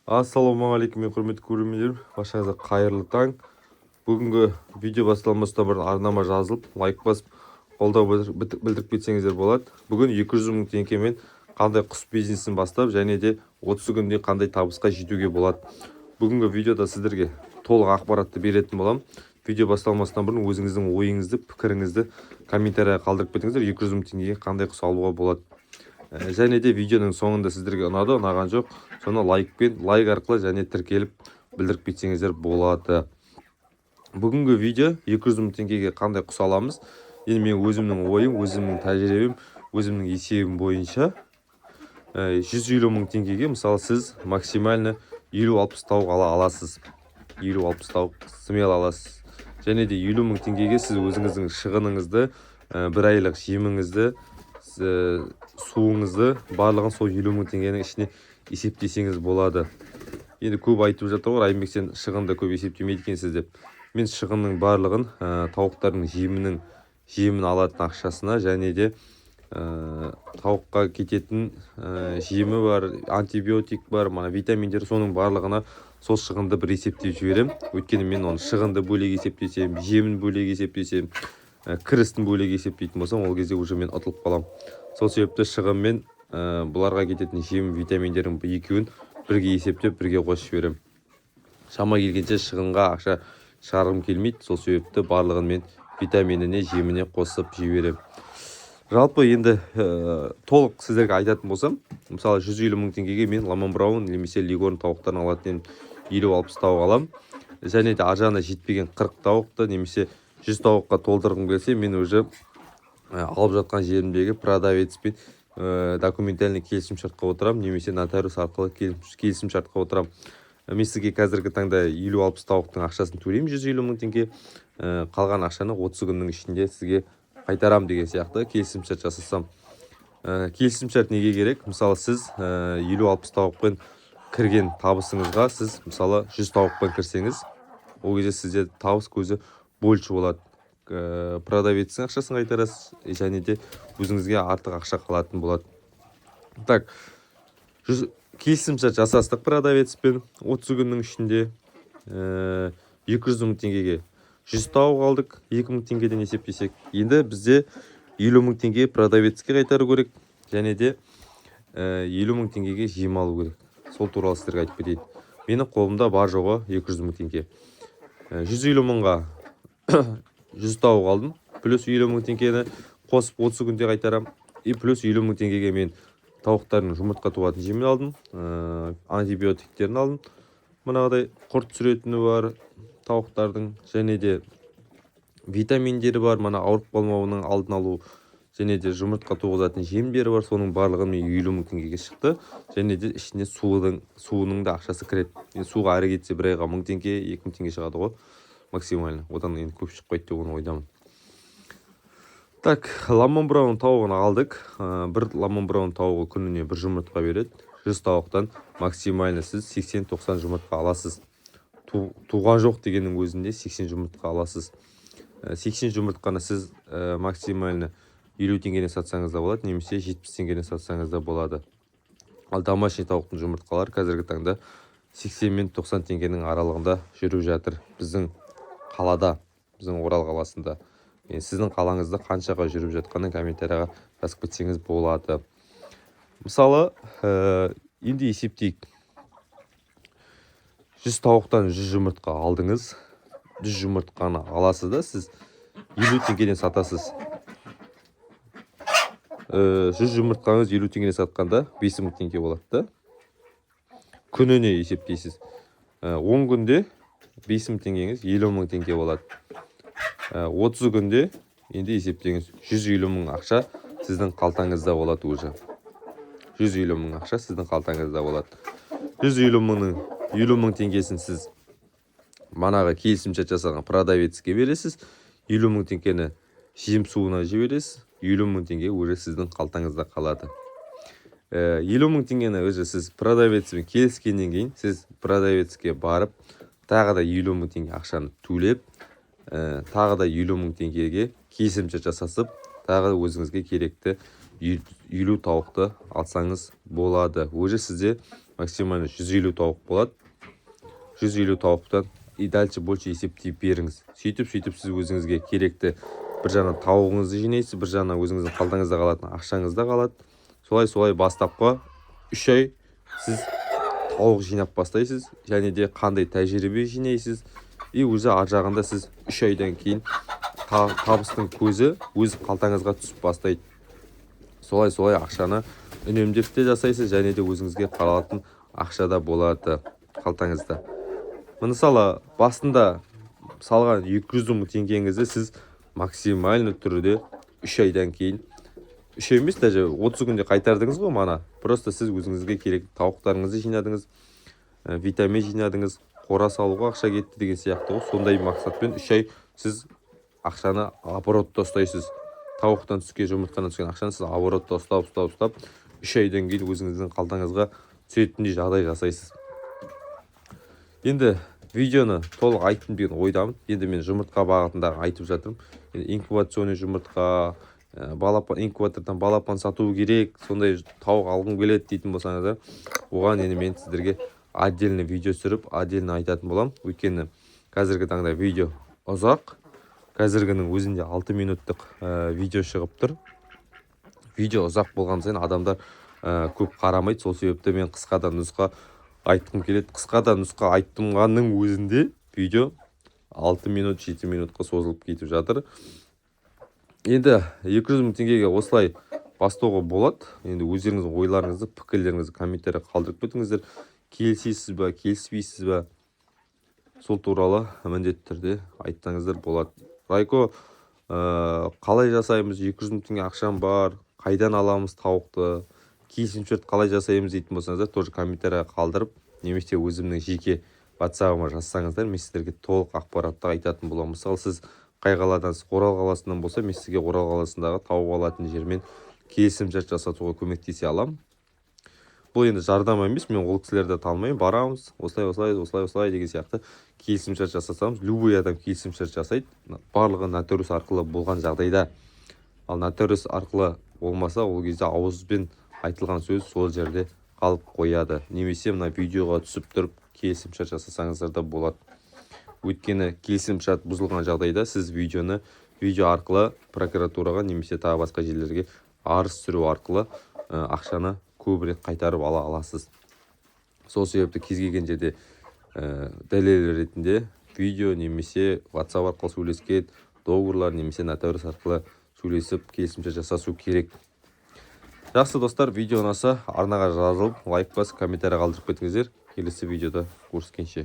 Ассалаумағалейкум, мен құрметті көрермендерім, баршаңызға қайырлы таң. Бүгінгі видео басталмастан бұрын арнама жазылып, лайк басып, қолдау білдіріп кетсеңіздер болады. Бүгін 200 мың теңгемен қандай құс бизнесін бастап, және де 30 күнде қандай табысқа жетуге болады. Бүгінгі видеода сіздерге толық ақпаратты беретін боламын. Видео басталмастан бұрын өзіңіздің ойыңызды, пікіріңізді комментария қалдырып кетіңіздер. 200 мың теңгеге қандай құс алуға болады. Және де видеоның соңында сіздерге ұнады, ұнаған жоқ, соны лайк арқылы және тіркеліп білдіріп кетсеңіздер болады. Бүгінгі видео 200 мың теңгеге қандай құс аламыз. Енді мен өзімнің ойым, өзімнің тәжірибем, өзімнің есебім бойынша 150 мың теңгеге, мысалы сіз максимально 50-60 тауық ала аласыз. 50-60 тауық смело аласыз. Және де 50 мың теңгеге сіз өзіңіздің шығыныңызды, бір айлық жеміңізді, суыңызды барлығын сол 50 мың теңгенің ішіне есептесеңіз болады. Енді көп айтып жатыр ғой, Райымбек, сен шығынды көп есептемейді екенсіз деп. Мен шығынның барлығын тауықтардың жемін алатын ақшасына, және де тауыққа кететін жемі бар, антибиотик бар, витаминдер, соның барлығына сол шығынды бір есептеп жіберем. Өйткені мен оны шығынды бөлек есептесем, жемін бөлек есептесем, кірістің бөлек есептейтін болсам, ол кезде уже мен ұтылып қалам. Сол себепті шығын мен бұларға кететін жем, витаминдердің екеуін бірге есептеп, бірге қосып жіберем. Шама келгенше шығынға ақша шығарғым келмейді. Сол себепті барлығын мен витаминіне, жеміне қосып жіберем. Жалпы енді толық сіздерге айтатын болсам, мысалы 150 мың теңгеге мен Ламан Браун немесе Лигорн тауықтарын алатын 50-60 тауық алам. Және де аржағына жетпеген 40 тауықты немесе 100 тауыққа толтырғым келсе, мен уже алып жатқан жерімдегі продавецпен документальный келісімшартқа отырам, немесе нотариус арқылы келісімшартқа отырам. Мен сізге қазіргі таңда 50-60 тауықтың ақшасын төлеймін, 150 мың теңге. Қалған ақшаны 30 күннің ішінде сізге қайтарам деген сияқты келісімшарт жасасам. Келісімшарт неге керек? Мысалы сіз 50-60 тауықпен кірген табысыңызға сіз мысалы 100 тауықпен кірсеңіз, ол кезде сізде табыс көзі больше болады. Продавецтің ақшасын қайтарасыз, және де өзіңізге артық ақша қалатын болады. Так, келісімшарт жасастық продавецпен 30 күннің ішінде 200 мың теңгеге 100 тауық алдық, 2 мың теңгеден есептесек. Енді бізде 50 мың теңге продавецке қайтару керек, және де 50 мың теңгеге жем алу керек. Сол туралы сіздерге айтып кетейін. Менің қолымда бар жоғы 200 мың теңге. 150 мыңға 100 тауық алдым, плюс 50 мың теңгені қосып 30 күнде қайтарам. Плюс 50 мың теңгеге мен тауықтардың жұмыртқа туатын жемін алдым, антибиотиктерін алдым. Мынағыдай құрт сүретіні бар тауықтардың, және де витаминдері бар, ауырып қалмауының алдын алу, және де жұмыртқа туғызатын жемдері бар. Соның барлығын мен 50 мың теңгеге шықты, және де ішіне суының да ақшасы кіреді. Суға әрі кетсе бір айға 1000 теңге, 2000 теңге шығады ғой максимально. Одан енді көп шығып қойды деп оны ойдамын. Так, Ламан Браун тауығын алдық. Бір Ламан Браун тауығы күніне бір жұмыртқа береді. 100 тауықтан максимально сіз 80-90 жұмыртқа аласыз. Туған жоқ дегеннің өзінде 80 жұмыртқа аласыз. 80 жұмыртқаны сіз максимально 50 теңгеден сатсаңыз да болады, немесе 70 теңгеден сатсаңыз да болады. Ал домашний тауықтың жұмыртқалары қазіргі таңда 80 мен 90 теңгенің аралығында жүріп жатыр. Біздің қалада, біздің Орал қаласында. Сіздің қалаңызда қаншаға жүріп жатқанын комментарияға жазып кетсеңіз болады. Мысалы, енді есептейік. 100 тауықтан 100 жұмыртқа алдыңыз. 100 жұмыртқаны аласыз да, сіз 50 теңгеден сатасыз. 100 жұмыртқаңыз 50 теңгеден сатқанда 5000 теңге болады да. Күніне есептейсіз. 10 күнде 5000 теңгеңіз 50 мың теңге болады. 30 күнде енді есептеңіз, 150 мың ақша сіздің қалтаңызда болады уже. 150 мың ақша сіздің қалтаңызда болады. 150 мың теңгесін сіз манағы келісімшарт жасаған продавецке бересіз. 50 мың теңгені жем суына жібересіз. 50 мың теңге уже сіздің қалтаңызда қалады. 50 мың теңгені уже сіз продавецпен келіскеннен кейін, сіз продавецке барып, тағы да 50 мың теңге ақшаны төлеп, тағы да 50 мың теңгеге келісімшарт жасасып, тағы өзіңізге керекті 50 тауықты алсаңыз болады. Уже сізде максимально 150 тауық болады. 150 тауықтан и дальше больше есептеп беріңіз. Сөйтіп сіз өзіңізге керекті бір жағынан тауығыңызды жинайсыз, бір жағынан өзіңіздің қалтаңызда қалатын ақшаңыз да қалады. Солай бастапқы 3 ай сіз тауық жинап бастайсыз, және де қандай тәжірибе жинайсыз. И өзі ар жағында сіз 3 айдан кейін табыстың көзі өз қалтаңызға түсіп бастайды. Солай ақшаны үнемдеп те жасайсыз, және де өзіңізге қалатын ақша да болады қалтаңызда. Мысалы, басында салған 200 мың теңгеңізді сіз максимальны түрде 3 айдан кейін, 3 ай емес, даже 30 күнде қайтардыңыз ғой мана. Просто сіз өзіңізге керекті тауықтарыңызды жинадыңыз, витамин жинадыңыз, қора салуға ақша кетті деген сияқты ғой. Сондай мақсатпен 3 ай сіз ақшаны оборотта ұстайсыз. Тауықтан түскен, жұмыртқадан түскен ақшаны сіз оборотта ұстап 3 айдан кейін өзіңіздің қалтаңызға түсетіндей жағдай жасайсыз. Енді видеоны толық айттым деген ойдамын. Енді мен жұмыртқа бағытындағы айтып жатырмын. Инкубационный жұмыртқа, инкубатордан балапан сату керек, сондай тауық алғым келеді дейтін болсаңыздар, оған енді мен сіздерге отдельно видео түсіріп, отдельно айтатын боламын. Өйткені қазіргі таңда видео ұзақ. Қазіргінің өзінде 6 минуттық видео шығып тұр. Видео ұзақ болған сайын адамдар көп қарамайды. Сол себепті мен қысқадан нұсқа айтқым келеді. Қысқадан нұсқа айттымғанның өзінде видео 6 минут, 7 минутқа созылып кетіп жатыр. Енді 200 мың теңгеге осылай бастауға болады. Енді өздеріңіздің ойларыңызды, пікірлеріңізді комментария қалдырып кетіңіздер. Келісесіз ба, келіспейсіз ба? Сол туралы міндетті түрде айтсаңыздар болады. Райко, қалай жасаймыз? 200 мың теңге ақшам бар. Қайдан аламыз тауықты? Келісімшарт қалай жасаймыз дейтін болсаңыздар, тоже комментария қалдырып, немесе өзімнің жеке WhatsApp-ыма жазсаңыздар, мен сіздерге толық ақпаратты айтатын боламын. Мысалы, сіз қай қаладансыз? Орал қаласынан болса, мен сізге Орал қаласындағы тауып алатын жермен келісімшарт жасатуға көмектесе аламын. Бұл енді жардама емес, мен ол кісілерді танымаймын, барамыз, осылай деген сияқты келісімшарт жасасамыз, любой адам келісімшарт жасайды. Барлығы нотариус арқылы болған жағдайда. Ал нотариус арқылы болмаса, ол кезде ауызбен айтылған сөз сол жерде қалып қояды. Немесе мына видеоға түсіп тұрып келісімшарт жасасаңыздар да болады. Өйткені келісімшарт бұзылған жағдайда сіз видео арқылы прокуратураға немесе тағы басқа жерлерге арыз түсіру арқылы ақшаны көбірек қайтарып ала аласыз. Сол себепті кез келген жерде дәлел ретінде видео немесе WhatsApp арқылы сөйлескен, договорлар немесе нотариус арқылы сөйлесіп келісімшарт жасасу керек. Жақсы достар, видео ұнаса арнаға жазылып, лайк басып, комментария қалдырып кетіңіздер. Келесі видеода көріскенше.